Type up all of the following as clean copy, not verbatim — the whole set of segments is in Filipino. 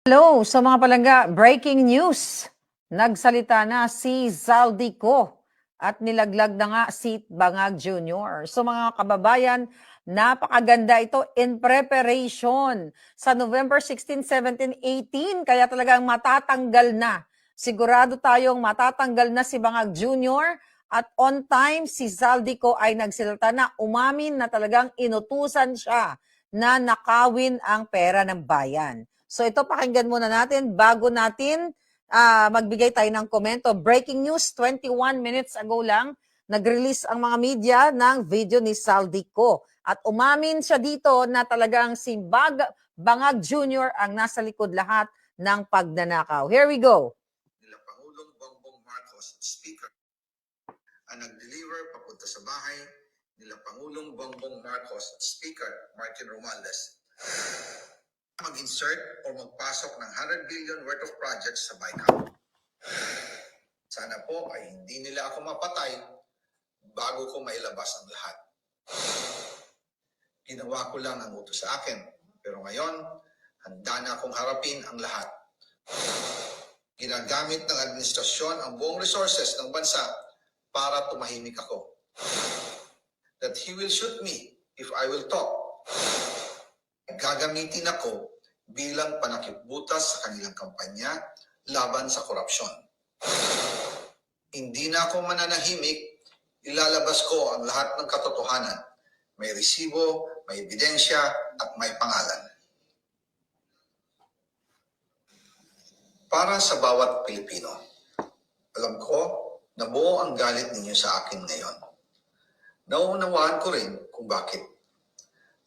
Hello sa mga palangga, breaking news. Nagsalita na si Zaldico at nilaglag na nga si Bangag Jr. So mga kababayan, napakaganda ito in preparation sa November 16, 17, 18. Kaya talagang matatanggal na. Sigurado tayong matatanggal na si Bangag Jr. At on time, si Zaldico ay nagsalita na, umamin na talagang inutusan siya na nakawin ang pera ng bayan. So ito pakinggan muna natin bago natin magbigay tayo ng komento. Breaking news, 21 minutes ago lang, nag-release ang mga media ng video ni Zaldico. At umamin siya dito na talagang si Bangag Jr. ang nasa likod lahat ng pagnanakaw. Here we go. Nila Pangulong Bongbong Marcos, Speaker, ang nag-deliver papunta sa bahay nila Pangulong Bongbong Marcos, Speaker Martin Romualdez, mag-insert o magpasok ng 100 billion worth of projects sa BICAM. Sana po ay hindi nila ako mapatay bago ko mailabas ang lahat. Ginawa ko lang ang utos sa akin, pero ngayon, handa na akong harapin ang lahat. Ginagamit ng administrasyon ang buong resources ng bansa para tumahimik ako. That he will shoot me if I will talk. Gagamitin ako bilang panakipbutas sa kanilang kampanya laban sa korupsyon. Hindi na ako mananahimik, ilalabas ko ang lahat ng katotohanan. May resibo, may ebidensya, at may pangalan. Para sa bawat Pilipino, alam ko na buo ang galit ninyo sa akin ngayon. Nauunawaan ko rin kung bakit.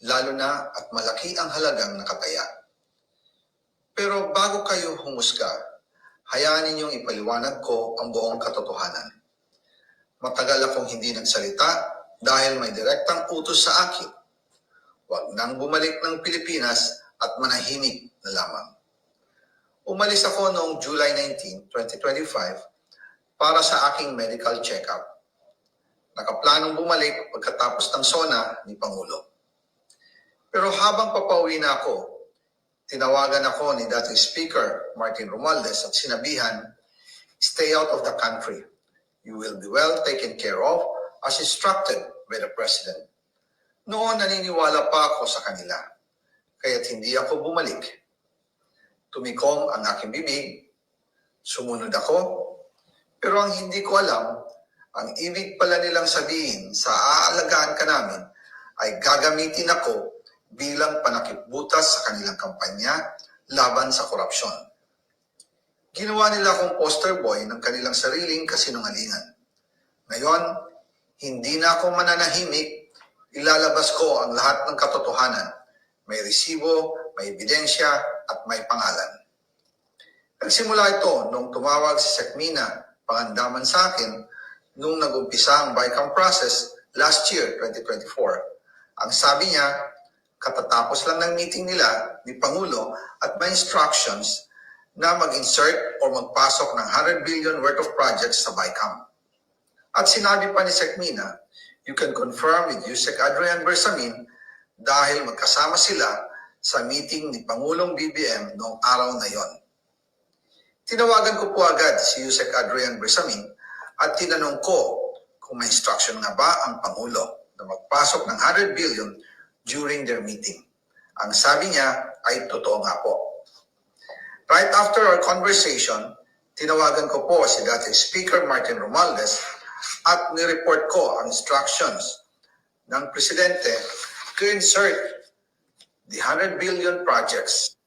Lalo na at malaki ang halagang nakataya. Pero bago kayo humusga, hayaan ninyong ipaliwanag ko ang buong katotohanan. Matagal akong hindi nagsalita dahil may direktang utos sa akin. Huwag nang bumalik ng Pilipinas at manahimik na lamang. Umalis ako noong July 19, 2025 para sa aking medical check-up. Nakaplanong bumalik pagkatapos ng SONA ni Pangulo. Pero habang papauwi na ako, tinawagan ako ni dating Speaker Martin Romualdez at sinabihan, "Stay out of the country. You will be well taken care of as instructed by the President." Noon naniniwala pa ako sa kanila, kaya't hindi ako bumalik. Tumikom ang aking bibig, sumunod ako, pero ang hindi ko alam, ang ibig pala nilang sabihin sa aalagaan ka namin ay gagamitin ako bilang panakipbutas sa kanilang kampanya laban sa korupsyon. Ginawa nila akong poster boy ng kanilang sariling kasinungalingan. Ngayon, hindi na ako mananahimik, ilalabas ko ang lahat ng katotohanan. May resibo, may ebidensya, at may pangalan. Nagsimula ito nung tumawag si Sekmina Pangandaman sa akin nung nag-umpisa ang BICAM process last year, 2024. Ang sabi niya, katatapos lang ng meeting nila ni Pangulo at may instructions na mag-insert o magpasok ng 100 billion worth of projects sa BICAM. At sinabi pa ni Sekmina, you can confirm with Yusek Adrian Bersamin dahil magkasama sila sa meeting ni Pangulong BBM noong araw na yon. Tinawagan ko po agad si Yusek Adrian Bersamin at tinanong ko kung may instruction nga ba ang Pangulo na magpasok ng 100 billion during their meeting. Ang sabi niya ay totoo nga po. Right after our conversation, tinawagan ko po si dating Speaker Martin Romualdez at nireport ko ang instructions ng Presidente to insert the 100 billion projects.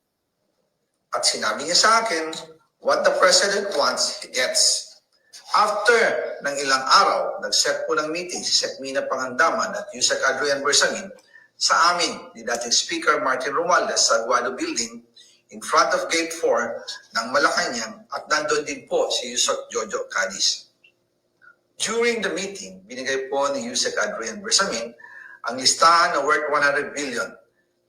At sinabi niya sa akin, what the President wants, he gets. After ng ilang araw, nag-set po ng meeting si Sekmina Pangandaman at Yusek Adrian Bersamin sa amin ni dating Speaker Martin Romualdez sa Aguado Building in front of Gate 4 ng Malacanang at nandun din po si Yusek Jojo Cadiz. During the meeting, binigay po ni Yusek Adrian Bersamin ang listahan na worth 100 billion.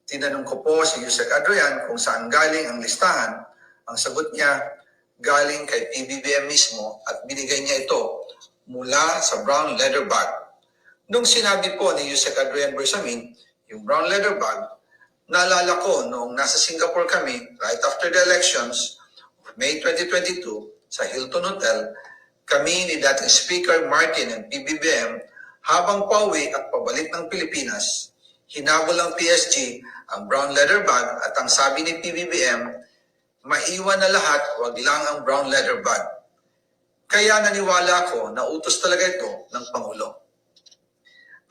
Tinanong ko po si Yusek Adrian kung saan galing ang listahan. Ang sagot niya, galing kay PBBM mismo at binigay niya ito mula sa brown leather bag. Nung sinabi po ni Yusek Adrian Bersamin, yung brown leather bag Naalala ko noong nasa Singapore kami, right after the elections, May 2022, sa Hilton Hotel, kami ni dating Speaker Martin and PBBM, habang pauwi at pabalik ng Pilipinas, hinabol ng PSG ang brown leather bag at ang sabi ni PBBM, maiwan na lahat, wag lang ang brown leather bag. Kaya naniwala ako na utos talaga ito ng Pangulo.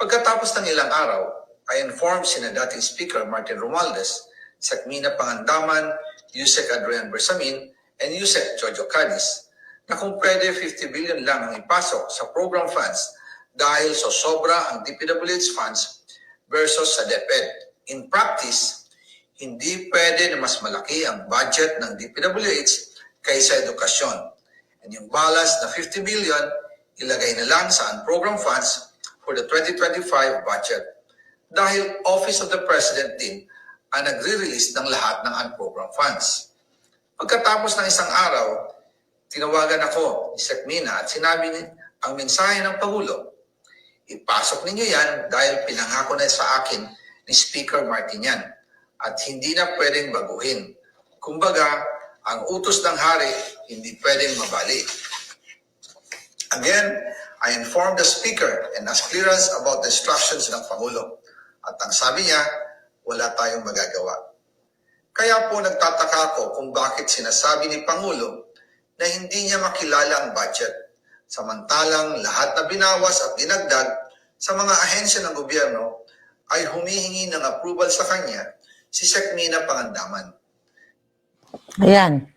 Pagkatapos ng ilang araw, I informed sina dating Speaker Martin Romualdez, Sakmina Pangandaman, Yusek Adrian Bersamin, and Yusek Jojo Cadiz na kung pwede 50 billion lang ang ipasok sa program funds dahil sa sobra ang DPWH funds versus sa DepEd. In practice, hindi pwede na mas malaki ang budget ng DPWH kaysa edukasyon. And yung balance na 50 billion, ilagay na lang sa unprogram funds for the 2025 budget. Dahil Office of the President din ang nagre-release ng lahat ng unprogram funds. Pagkatapos ng isang araw, tinawagan ako ni Sekmina at sinabi ang mensahe ng Pangulo, ipasok ninyo yan dahil pinangako na sa akin ni Speaker Martin yan at hindi na pwedeng baguhin. Kumbaga, ang utos ng hari hindi pwedeng mabali. Again, I informed the Speaker and asked clearance about the instructions ng Pangulo. At ang sabi niya, wala tayong magagawa. Kaya po nagtataka ako kung bakit sinasabi ni Pangulo na hindi niya makilala ang budget. Samantalang lahat na binawas at dinagdag sa mga ahensya ng gobyerno ay humihingi ng approval sa kanya si Sekmina Pangandaman. Ayan.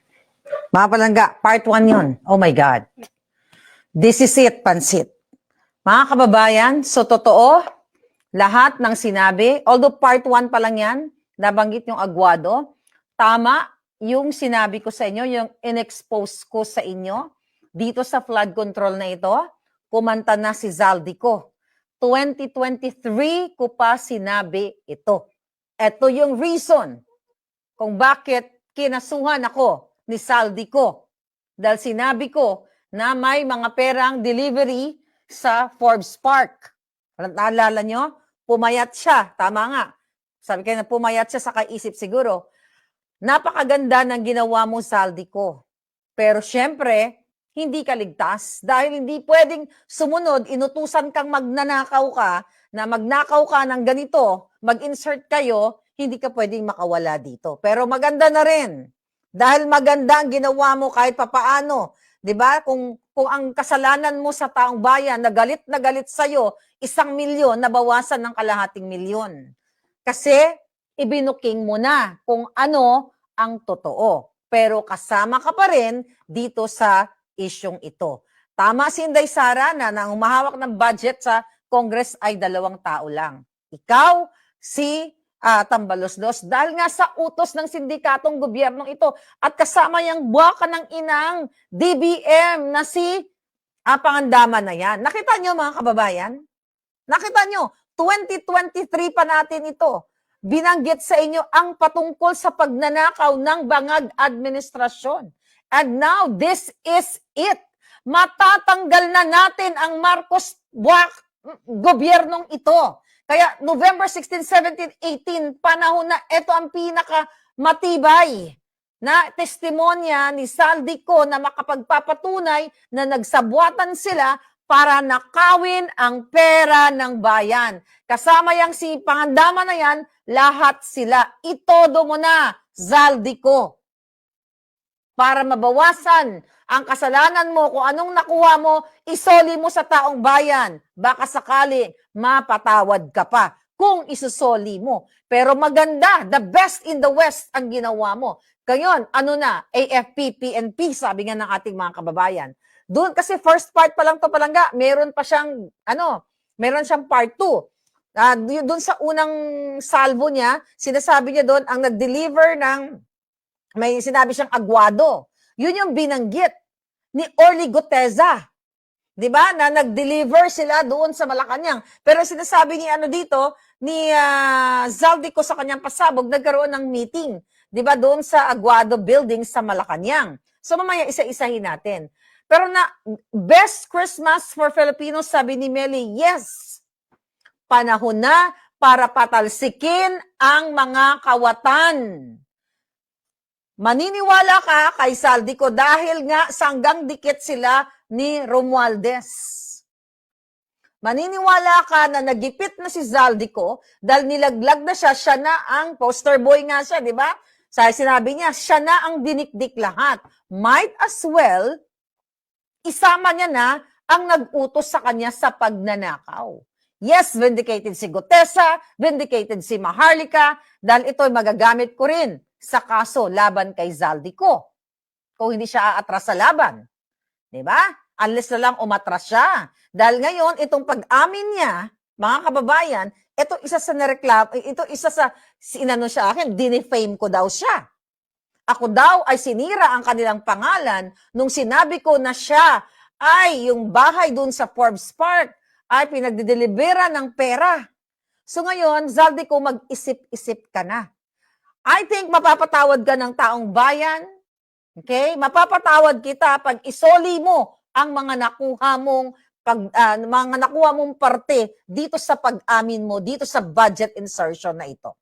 Mga palangga, part 1 yun. Oh my God. This is it, pansit. Mga kababayan, so totoo, lahat ng sinabi, although part 1 pa lang yan, nabanggit yung Aguado, tama yung sinabi ko sa inyo, yung in-expose ko sa inyo, dito sa flood control na ito, kumanta na si Zaldico. 2023 ko pa sinabi ito. Ito yung reason kung bakit kinasuhan ako ni Zaldico. Dahil sinabi ko na may mga perang delivery sa Forbes Park. Naalala nyo? Pumayat siya. Tama nga. Sabi kayo na pumayat siya sa kaisip siguro. Napakaganda ng ginawa mo, Zaldico. Pero syempre, hindi ka ligtas. Dahil hindi pwedeng sumunod, inutusan kang magnanakaw ka, na magnakaw ka ng ganito, mag-insert kayo, hindi ka pwedeng makawala dito. Pero maganda na rin. Dahil maganda ang ginawa mo kahit papaano. 'Di ba? Kung ang kasalanan mo sa taong bayan na galit sa'yo, 1 milyon, nabawasan ng 1/2 milyon. Kasi ibinuking mo na kung ano ang totoo. Pero kasama ka pa rin dito sa isyong ito. Tama si Inday Sara na ang umahawak ng budget sa Congress ay 2 tao lang. Ikaw, si Tambaloslos, dahil nga sa utos ng sindikatong gobyernong ito at kasama yung buwaka ng inang DBM na si Pangandaman na yan. Nakita nyo mga kababayan? Nakita nyo, 2023 pa natin ito. Binanggit sa inyo ang patungkol sa pagnanakaw ng bangag administrasyon. And now, this is it. Matatanggal na natin ang Marcos gobyernong ito. Kaya November 16, 17, 18, panahon na ito ang pinakamatibay na testimonya ni Zaldico na makapagpapatunay na nagsabwatan sila para nakawin ang pera ng bayan. Kasama yang si Pangandaman na yan, lahat sila. Itodo mo na, Zaldico. Para mabawasan ang kasalanan mo, kung anong nakuha mo, isoli mo sa taong bayan. Baka sakali, mapatawad ka pa kung isusoli mo. Pero maganda, the best in the West ang ginawa mo. Ngayon, ano na, AFP, PNP, sabi nga ng ating mga kababayan. Doon, kasi first part pa lang to palangga, meron pa siyang, meron siyang part 2. Doon sa unang salvo niya, sinasabi niya doon, ang nag-deliver ng, may sinabi siyang Aguado. Yun yung binanggit ni Orly Guteza. 'Di ba? Na nag-deliver sila doon sa Malacanang. Pero sinasabi ni dito ni Zaldico sa kanyang pasabog, nagkaroon ng meeting, 'di ba, doon sa Aguado building sa Malacanang. So mamaya isa-isahin natin. Pero na best Christmas for Filipinos, sabi ni Meli, yes. Panahon na para patalsikin ang mga kawatan. Maniniwala ka kay Zaldico dahil nga sanggang dikit sila ni Romualdez. Maniniwala ka na nagipit na si Zaldico dahil nilaglag na siya na ang poster boy nga siya, di ba? Sinabi niya, siya na ang dinikdik lahat. Might as well, isama niya na ang nag-utos sa kanya sa pagnanakaw. Yes, vindicated si Gutesa, vindicated si Maharlika, dahil ito'y magagamit ko rin sa kaso laban kay Zaldico. Kung hindi siya aatras sa laban. Di ba? Unless na lang umatras siya. Dahil ngayon, itong pag-amin niya, mga kababayan, ito isa sa nareklamo, ito isa sa sinano siya akin, dinefame ko daw siya. Ako daw ay sinira ang kanilang pangalan nung sinabi ko na siya ay yung bahay dun sa Forbes Park ay pinagdidelibera ng pera. So ngayon, Zaldico, mag-isip-isip ka na. I think mapapatawad ka ng taong bayan. Okay? Mapapatawad kita pag isoli mo ang mga nakuha mong parte dito sa pag-amin mo, dito sa budget insertion na ito.